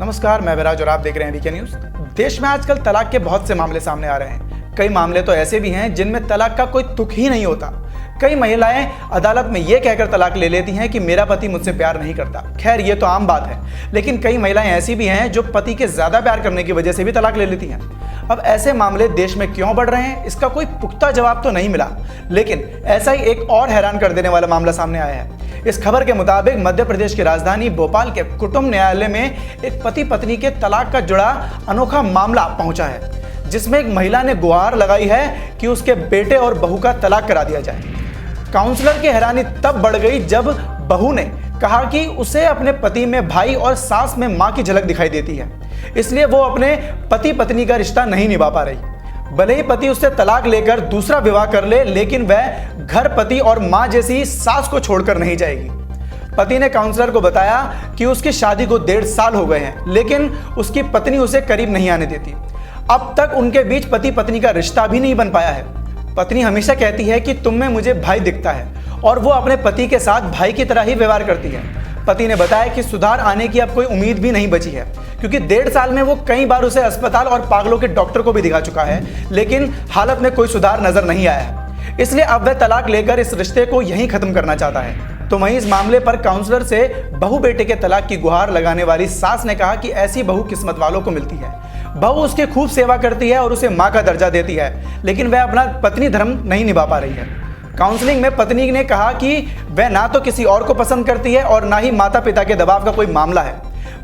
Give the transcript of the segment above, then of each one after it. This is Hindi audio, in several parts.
नमस्कार, मैं विराज और आप देख रहे हैं वीके न्यूज। देश में आजकल तलाक के बहुत से मामले सामने आ रहे हैं। कई मामले तो ऐसे भी हैं जिनमें तलाक का कोई तुक ही नहीं होता। कई महिलाएं अदालत में ये कहकर तलाक ले लेती हैं कि मेरा पति मुझसे प्यार नहीं करता। खैर, ये तो आम बात है, लेकिन कई महिलाएं ऐसी भी हैं जो पति के ज्यादा प्यार करने की वजह से भी तलाक ले लेती हैं। अब ऐसे मामले देश में क्यों बढ़ रहे हैं, इसका कोई पुख्ता जवाब तो नहीं मिला, लेकिन ऐसा ही एक और हैरान कर देने वाला मामला सामने आया है। इस खबर के मुताबिक मध्य प्रदेश की राजधानी भोपाल के कुटुंब न्यायालय में एक पति पत्नी के तलाक का जुड़ा अनोखा मामला पहुंचा है, जिसमें एक महिला ने गुहार लगाई है कि उसके बेटे और बहू का तलाक करा दिया जाए। काउंसलर की हैरानी तब बढ़ गई जब बहू ने कहा कि उसे अपने पति में भाई और सास में मां की झलक दिखाई देती है, इसलिए वो अपने पति पत्नी का रिश्ता नहीं निभा पा रही। भले ही पति उससे तलाक लेकर दूसरा विवाह कर ले, लेकिन वह घर पति और मां जैसी सास को छोड़कर नहीं जाएगी। पति ने काउंसलर को बताया कि उसकी शादी को 1.5 साल हो गए हैं, लेकिन उसकी पत्नी उसे करीब नहीं आने देती। अब तक उनके बीच पति पत्नी का रिश्ता भी नहीं बन पाया है। पत्नी हमेशा कहती है कि तुम में मुझे भाई दिखता है, और वो अपने पति के साथ भाई की तरह ही व्यवहार करती है। पति ने बताया कि सुधार आने की अब कोई उम्मीद भी नहीं बची है, क्योंकि 1.5 साल में वो कई बार उसे अस्पताल और पागलों के डॉक्टर को भी दिखा चुका है, लेकिन हालत में कोई सुधार नजर नहीं आया है। इसलिए अब वह तलाक लेकर इस रिश्ते को यहीं खत्म करना चाहता है। तो वहीं इस मामले पर काउंसलर से बहू बेटे के तलाक की गुहार लगाने वाली सास ने कहा कि ऐसी बहू किस्मत वालों को मिलती है। बहू उसकी खूब सेवा करती है और उसे मां का दर्जा देती है, लेकिन वह अपना पत्नी धर्म नहीं निभा पा रही है। काउंसलिंग में पत्नी ने कहा कि वह ना तो किसी और को पसंद करती है और ना ही माता पिता के दबाव का कोई मामला है।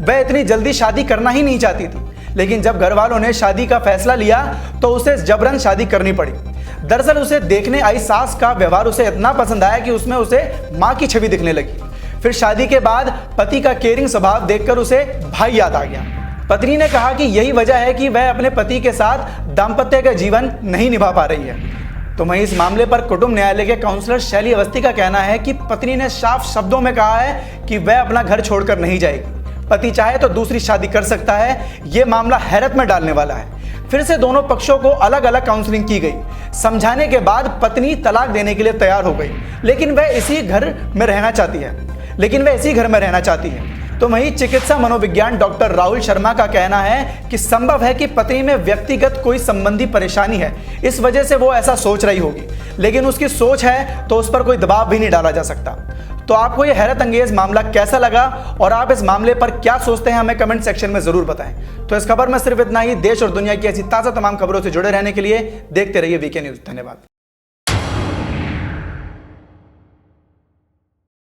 वह इतनी जल्दी शादी करना ही नहीं चाहती थी, लेकिन जब घर वालों ने शादी का फैसला लिया तो उसे जबरन शादी करनी पड़ी। दरअसल उसे देखने आई सास का व्यवहार उसे इतना पसंद आया कि उसमें उसे मां की छवि दिखने लगी। फिर शादी के बाद पति का केयरिंग स्वभाव देखकर उसे भाई याद आ गया। पत्नी ने कहा कि यही वजह है कि वह अपने पति के साथ दाम्पत्य का जीवन नहीं निभा पा रही है। तो वहीं इस मामले पर कुटुंब न्यायालय के काउंसलर शैली अवस्थी का कहना है कि पत्नी ने साफ शब्दों में कहा है कि वह अपना घर छोड़कर नहीं जाएगी। पति चाहे तो दूसरी शादी कर सकता है। यह मामला हैरत में डालने वाला है। फिर से दोनों पक्षों को अलग अलग काउंसलिंग की गई। समझाने के बाद पत्नी तलाक देने के लिए तैयार हो गई, लेकिन वह इसी घर में रहना चाहती है। तो वहीं चिकित्सा मनोविज्ञान डॉक्टर राहुल शर्मा का कहना है कि संभव है कि पत्नी में व्यक्तिगत कोई संबंधी परेशानी है, इस वजह से वो ऐसा सोच रही होगी, लेकिन उसकी सोच है तो उस पर कोई दबाव भी नहीं डाला जा सकता। तो आपको यह हैरत अंगेज मामला कैसा लगा और आप इस मामले पर क्या सोचते हैं, हमें कमेंट सेक्शन में जरूर बताएं। तो इस खबर में सिर्फ इतना ही। देश और दुनिया की ऐसी ताज़ा तमाम खबरों से जुड़े रहने के लिए देखते रहिए वीके न्यूज। धन्यवाद।